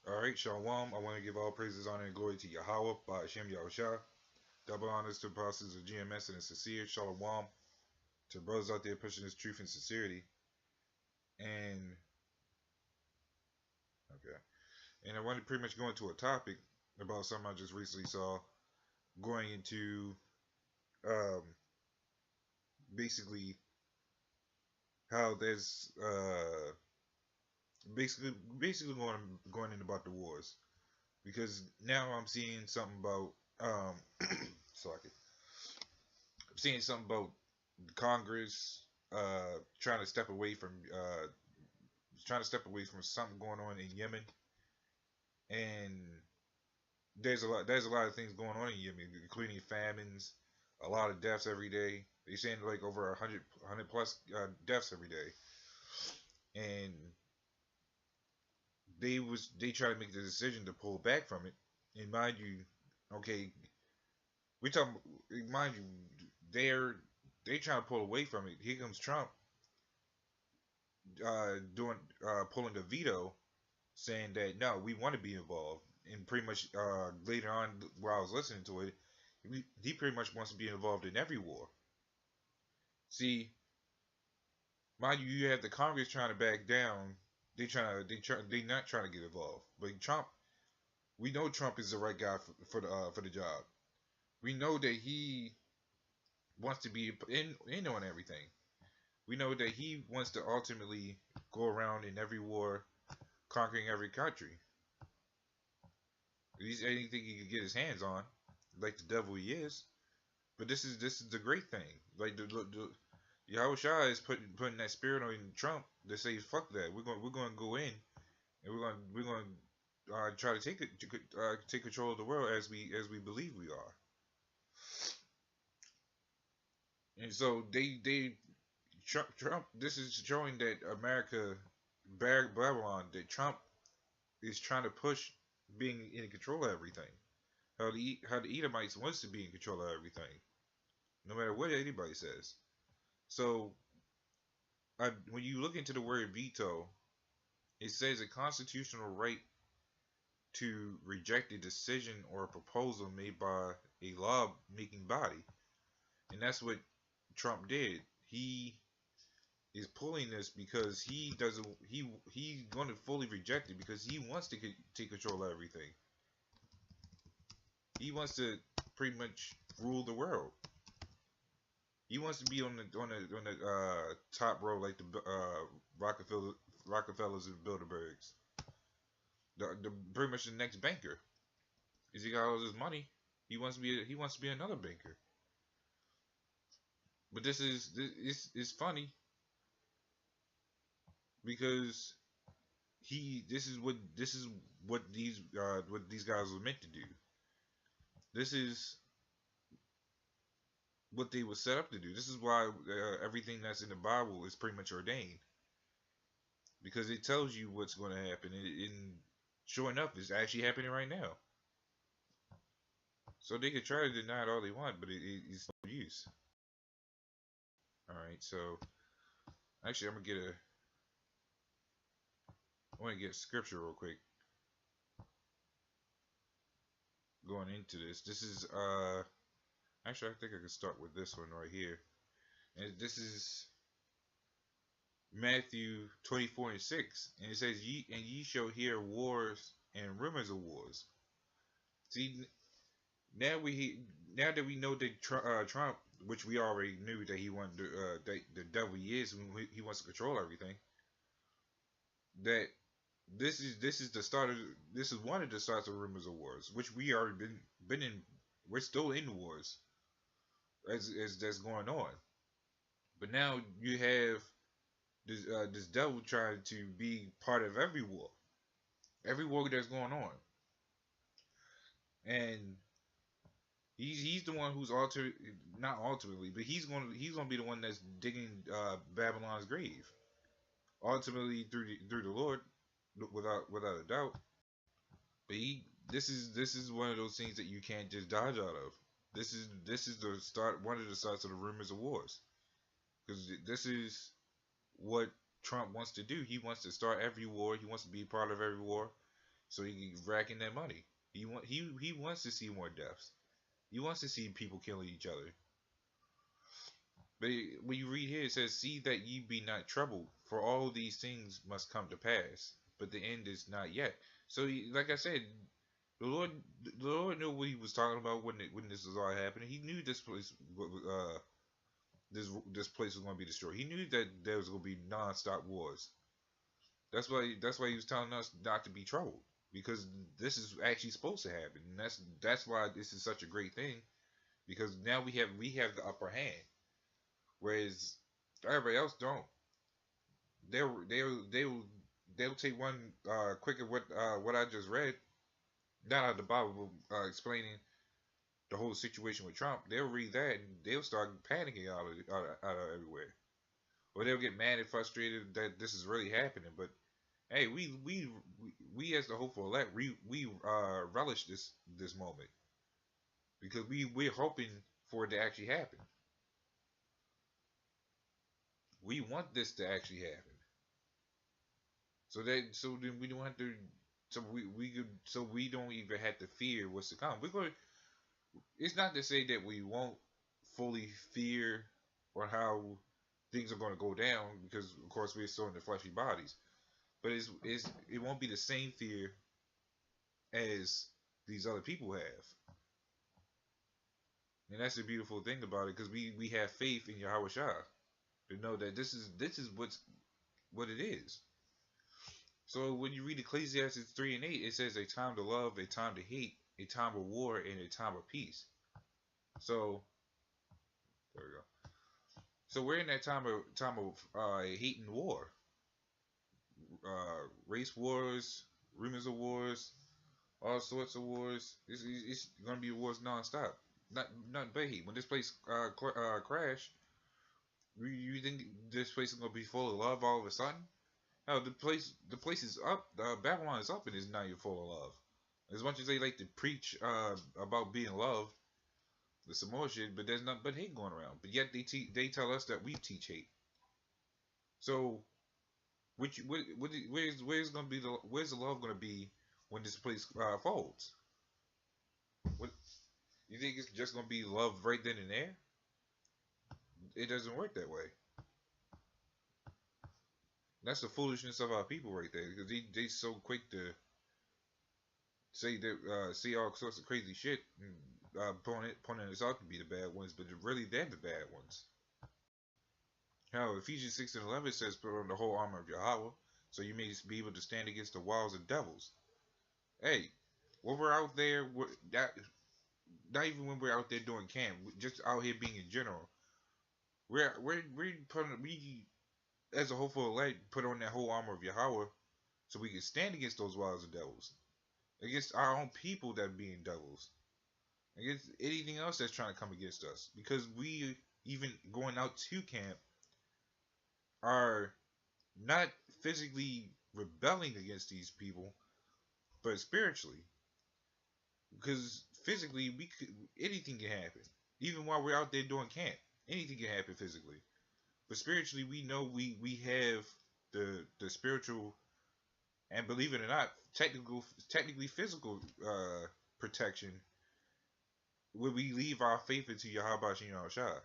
Alright, Shalom. I want to give all praises, honor, and glory to Yahweh by Hashem Yahushua. Double honors to the apostles of GMS and the sincere. Shalom to brothers out there pushing this truth and sincerity. And, okay. And I want to pretty much go into a topic about something I just recently saw going into um, basically how there's basically going in about the wars. Because now I'm seeing something about so I could I'm seeing something about Congress trying to step away from something going on in Yemen, and there's a lot of things going on in Yemen, including famines, a lot of deaths every day. They're saying like over 100 plus deaths every day, and they try to make the decision to pull back from it. And mind you, okay, we talking mind you, they trying to pull away from it. Here comes Trump doing pulling a veto, saying that no, we want to be involved. And pretty much later on, while I was listening to it, he pretty much wants to be involved in every war. See, mind you, you have the Congress trying to back down. They not trying to get involved. But Trump, we know Trump is the right guy for the job. We know that he wants to be in on everything. We know that he wants to ultimately go around in every war, conquering every country. He's anything he could get his hands on, like the devil he is. But this is the great thing. Like the Yahweh Shah is putting that spirit on Trump to say fuck that. We're gonna go in and we're gonna try to take control of the world as we believe we are. And so Trump this is showing that America Babylon that Trump is trying to push being in control of everything. How the Edomites wants to be in control of everything, no matter what anybody says. So when you look into the word veto, it says a constitutional right to reject a decision or a proposal made by a law-making body, and that's what Trump did. He is pulling this because he doesn't. He's going to fully reject it because he wants to take control of everything. He wants to pretty much rule the world. He wants to be on the top row like the Rockefellers and Bilderbergs. The pretty much the next banker. Is he got all this money? He wants to be another banker. But this is funny because this is what these guys were meant to do. This is what they were set up to do. This is why everything that's in the Bible is pretty much ordained because it tells you what's going to happen. And sure enough, it's actually happening right now. So they could try to deny it all they want, but it's no use. All right, so actually, I want to get scripture real quick. Going into this, this is actually I think I can start with this one right here, and this is Matthew 24:6, and it says, ye shall hear wars and rumors of wars. See, now now that we know that Trump, which we already knew that he wanted that the devil he is, he wants to control everything. That this is the start of this is one of the starts of rumors of wars, which we already been in. We're still in wars as that's going on. But now you have this devil trying to be part of every war that's going on, and he's the one who's not ultimately, but he's gonna be the one that's digging Babylon's grave ultimately through the Lord, without a doubt. But this is one of those things that you can't just dodge out of. This is the start, one of the starts of the rumors of wars, because this is what Trump wants to do. He wants to start every war. He wants to be part of every war. so he can rack in that money. He wants to see more deaths. He wants to see people killing each other. But when you read here, it says, "See that ye be not troubled, for all these things must come to pass, but the end is not yet." So, like I said, the Lord, the Lord knew what He was talking about when this was all happening. He knew this place was going to be destroyed. He knew that there was going to be non-stop wars. That's why He was telling us not to be troubled, because this is actually supposed to happen. And that's why this is such a great thing, because now we have the upper hand, whereas everybody else don't. They'll take one quick at what I just read, not out of the Bible, explaining the whole situation with Trump. They'll read that and they'll start panicking out of everywhere, or they'll get mad and frustrated that this is really happening. But hey, we as the hopeful elect, we relish this moment, because we're hoping for it to actually happen. We want this to actually happen, so then we don't have to. So we don't even have to fear what's to come. We're going. It's not to say that we won't fully fear or how things are going to go down, because of course we're still in the fleshy bodies. But it won't be the same fear as these other people have, and that's the beautiful thing about it, because we have faith in Yahweh Shah to know that this is what it is. So when you read Ecclesiastes 3:8, it says, "A time to love, a time to hate, a time of war, and a time of peace." So there we go. So we're in that time of hate and war, race wars, rumors of wars, all sorts of wars. It's gonna be wars nonstop. Not but hate. When this place crash, you think this place is gonna be full of love all of a sudden? No, the place is up. Babylon is up and is now you're full of love. As much as they like to preach about being loved, there's some more shit, but there's nothing but hate going around. But yet they tell us that we teach hate. So where's the love gonna be when this place folds? What you think it's just gonna be love right then and there? It doesn't work that way. That's the foolishness of our people right there, because they so quick to say all sorts of crazy shit, and pointing us out to be the bad ones, but really they're the bad ones. Now, Ephesians 6:11 says, "Put on the whole armor of Yahweh, so you may be able to stand against the wiles of devils." Hey, when we're out there, not even when we're out there doing camp, just out here being in general, we as a hopeful elect put on that whole armor of Yahweh, so we can stand against those wiles of devils, against our own people that are being devils, against anything else that's trying to come against us, because we even going out to camp are not physically rebelling against these people, but spiritually. Because physically, anything can happen. Even while we're out there doing camp, anything can happen physically. But spiritually, we know we have the spiritual, and believe it or not, technically physical protection, where we leave our faith into Yahweh Shem Shah.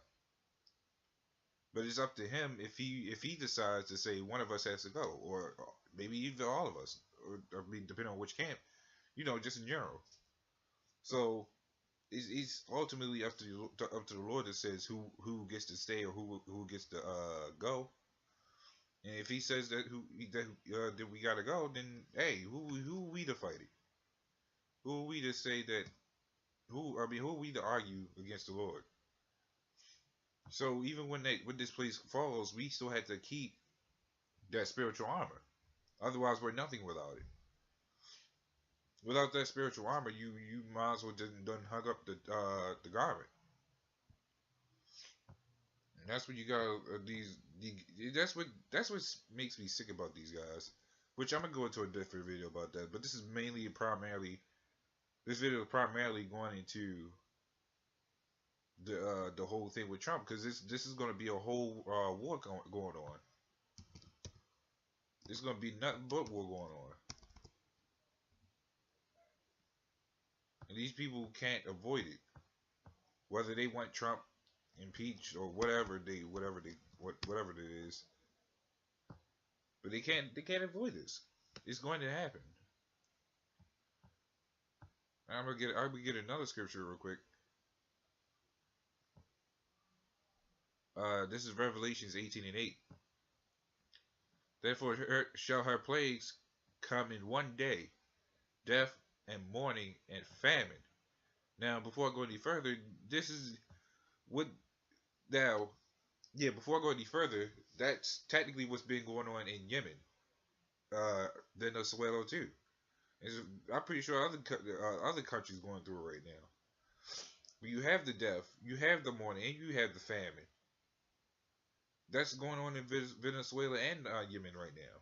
But it's up to him if he decides to say one of us has to go, or maybe even all of us, or depending on which camp, just in general. So it's ultimately up to the Lord that says who gets to stay or who gets to go. And if he says that we gotta go, then hey, who are we to fight it? Who are we to say that? Who are we to argue against the Lord? So even when this place falls, we still have to keep that spiritual armor. Otherwise, we're nothing without it. Without that spiritual armor, you might as well just done hug up the garment. And that's what you got. That's what makes me sick about these guys. Which I'm gonna go into a different video about that. But this is this video is primarily going into the whole thing with Trump, because this is gonna be a whole war going on. There's gonna be nothing but war going on. these people can't avoid it, whether they want Trump impeached or whatever it is. But they can't avoid this. It's going to happen. I'm gonna get another scripture real quick. This is Revelations 18:8. Therefore shall her plagues come in one day, death and mourning and famine. Now, before I go any further, this is what now. Yeah, before I go any further, that's technically what's been going on in Yemen, Venezuela too. I'm pretty sure other countries going through it right now. But you have the death, you have the mourning, and you have the famine. That's going on in Venezuela and Yemen right now.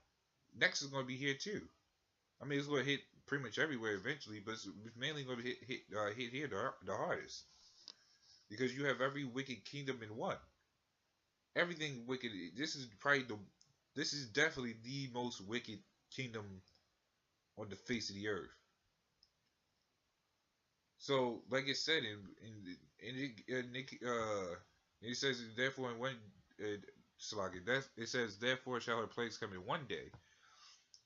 Next is going to be here too. I mean, it's going to hit pretty much everywhere eventually, but it's mainly going to hit here the hardest because you have every wicked kingdom in one. Everything wicked. This is definitely the most wicked kingdom on the face of the earth. So, like it said it says therefore in one it says therefore shall her plagues come in one day.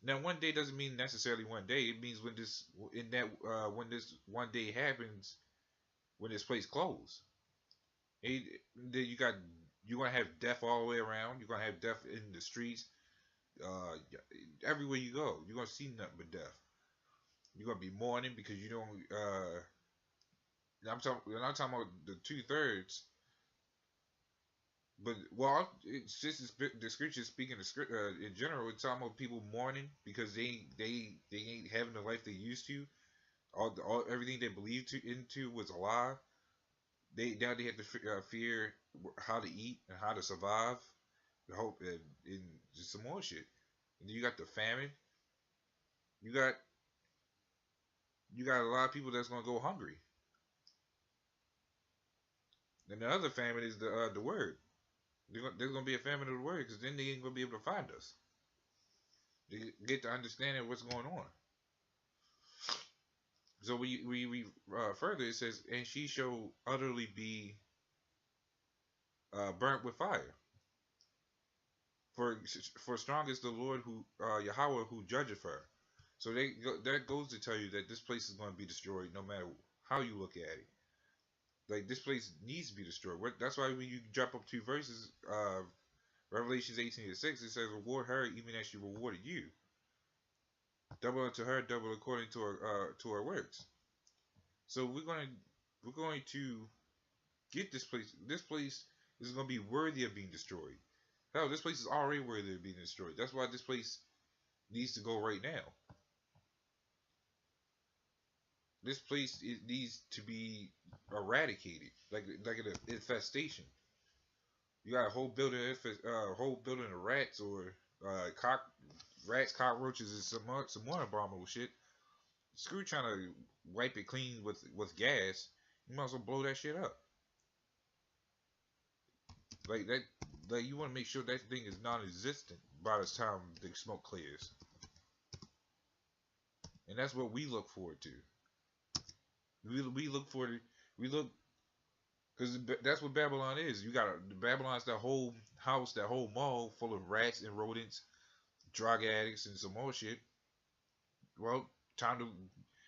Now, one day doesn't mean necessarily one day. It means when this one day happens, when this place closed. Then you're gonna have death all the way around. You're gonna have death in the streets. Uh, Everywhere you go, you're gonna see nothing but death. You're gonna be mourning because you don't. I'm talking about the 2/3. But it's just the scripture speaking the script in general. It's talking about people mourning because they ain't having the life they used to. All everything they believed into was a lie. Now they have to fear how to eat and how to survive. Hope and just some more shit. And then you got the famine. You got you got a lot of people that's gonna go hungry. And the other famine is the word. There's gonna be a famine of the word because then they ain't gonna be able to find us. They get to understanding what's going on. So we further it says, and she shall utterly be burnt with fire. For strong is the Lord who Yahweh who judgeth her. So that goes to tell you that this place is going to be destroyed no matter how you look at it. Like this place needs to be destroyed. That's why when you drop up 2 verses, Revelations 18:6, it says, "Reward her even as she rewarded you. Double unto her, double according to her works." So we're going to get this place. This place is going to be worthy of being destroyed. Hell, this place is already worthy of being destroyed. That's why this place needs to go right now. This place needs to be eradicated, like an infestation. You got a whole building, of rats or rats, cockroaches, and some more abominable shit. Screw trying to wipe it clean with gas. You might as well blow that shit up. Like that, like you want to make sure that thing is non-existent by the time the smoke clears, and that's what we look forward to. We look for it. We look because that's what Babylon is. You got Babylon's that whole house, that whole mall full of rats and rodents, drug addicts, and some more shit. Well, time to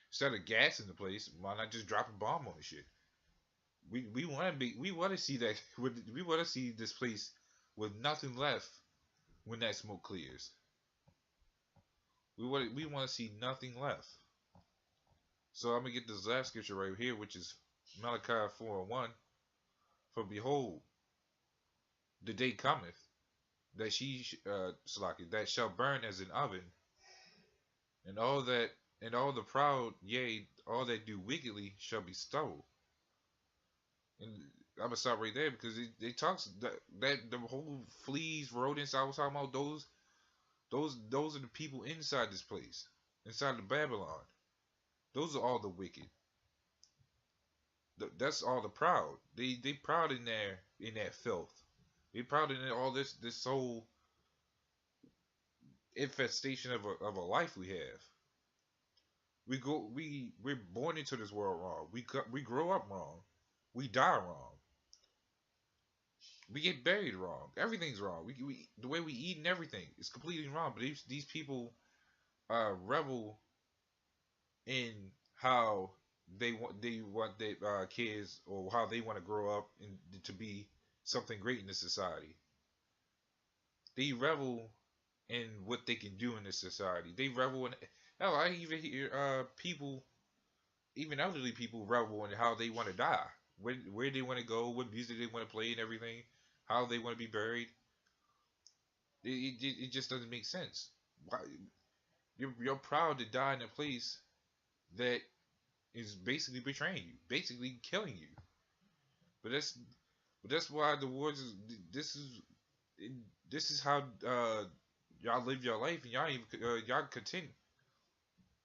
instead of gas in the place, why not just drop a bomb on the shit? We want to see that we want to see this place with nothing left when that smoke clears. We want to see nothing left. So I'm gonna get this last scripture right here, which is Malachi 4:1. For behold, the day cometh that that shall burn as an oven, and all the proud, yea, all that do wickedly shall be stubble. And I'm gonna stop right there because it talks that the whole fleas, rodents I was talking about, those are the people inside this place, inside the Babylon. Those are all the wicked. That's all the proud. They proud in that filth. They proud in all this whole infestation of a life we have. we're born into this world wrong. We grow up wrong. We die wrong. We get buried wrong. Everything's wrong. We the way we eat and everything is completely wrong. But these people revel in how they want their kids, or how they want to grow up and to be something great in the society. They revel in what they can do in this society. They revel in hell. I even hear people, even elderly people, revel in how they want to die, where they want to go, what music they want to play, and everything, how they want to be buried. It just doesn't make sense. Why you're proud to die in a place that is basically betraying you, basically killing you. But that's why the wars is this is how y'all live your life, and y'all content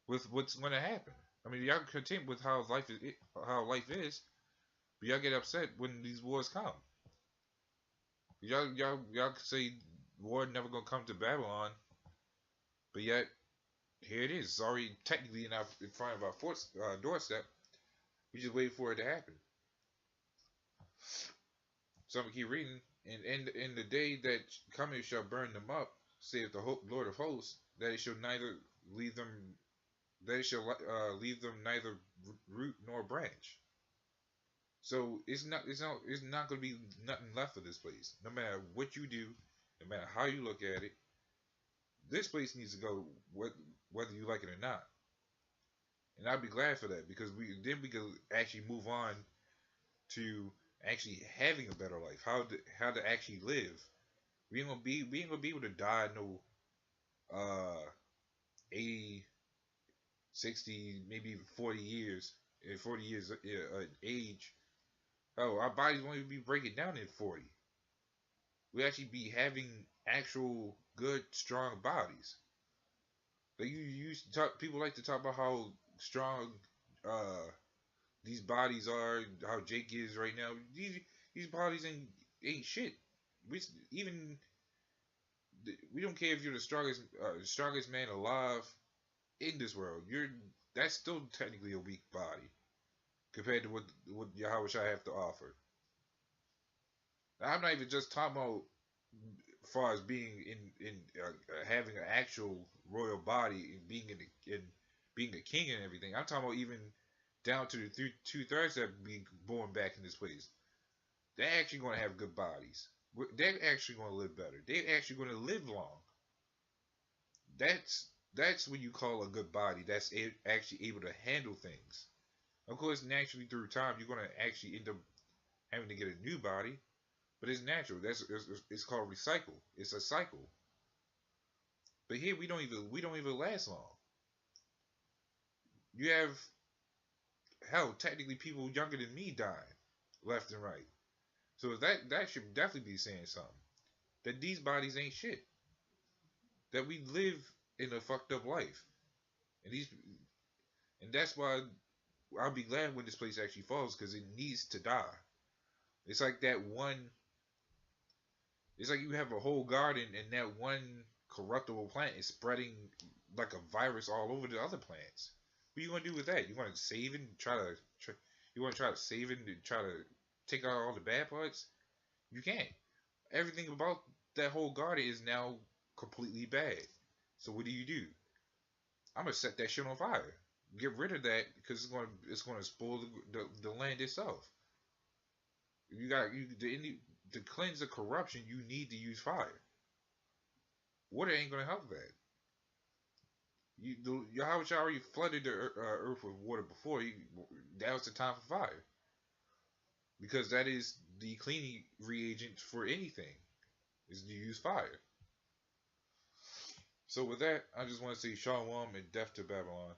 with what's going to happen. I mean, y'all content with how life is, but y'all get upset when these wars come. Y'all could say war never gonna come to Babylon, but yet here it is. It's already technically in front of our doorstep. We just wait for it to happen. So I'm gonna keep reading. And in the day that coming shall burn them up, saith the Lord of hosts, that it shall neither leave them, that it shall leave them neither root nor branch. So it's not gonna be nothing left of this place. No matter what you do, no matter how you look at it, this place needs to go, whether you like it or not. And I'd be glad for that, because we could actually move on to actually having a better life. How to actually live. We ain't gonna be able to die no 80, 60, maybe even 40 years, 40 years age. Oh, our bodies won't even be breaking down in 40. We actually be having actual good, strong bodies. Like you used to talk, people like to talk about how strong uh these bodies are, how Jake is right now. These bodies ain't shit. We even we don't care if you're the strongest man alive in this world. That's still technically a weak body compared to what Yahweh Shai have to offer. Now, I'm not even just talking about as far as being in having an actual royal body and being a king and everything. I'm talking about even down to the 2/3 that be born back in this place. They're actually going to have good bodies. They're actually going to live better. They're actually going to live long. That's what you call a good body. That's actually able to handle things. Of course, naturally through time, you're going to actually end up having to get a new body, but it's natural. It's called recycle. It's a cycle. But here we don't even last long. You have hell, technically people younger than me dying left and right. So that should definitely be saying something. That these bodies ain't shit. That we live in a fucked up life. And these and that's why I'll be glad when this place actually falls, because it needs to die. It's like that one. It's like you have a whole garden and that one corruptible plant is spreading like a virus all over the other plants. What are you gonna do with that? You want to save it and you want to try to save it and try to take out all the bad parts? You can't. Everything about that whole garden is now completely bad. So what do? I'm gonna set that shit on fire. Get rid of that, because it's gonna spoil the land itself. You got you to cleanse the corruption. You need to use fire. Water ain't gonna help that. Yahweh already flooded the earth with water before. That was the time for fire, because that is the cleaning reagent for anything, is to use fire. So with that, I just want to say Shalom and death to Babylon.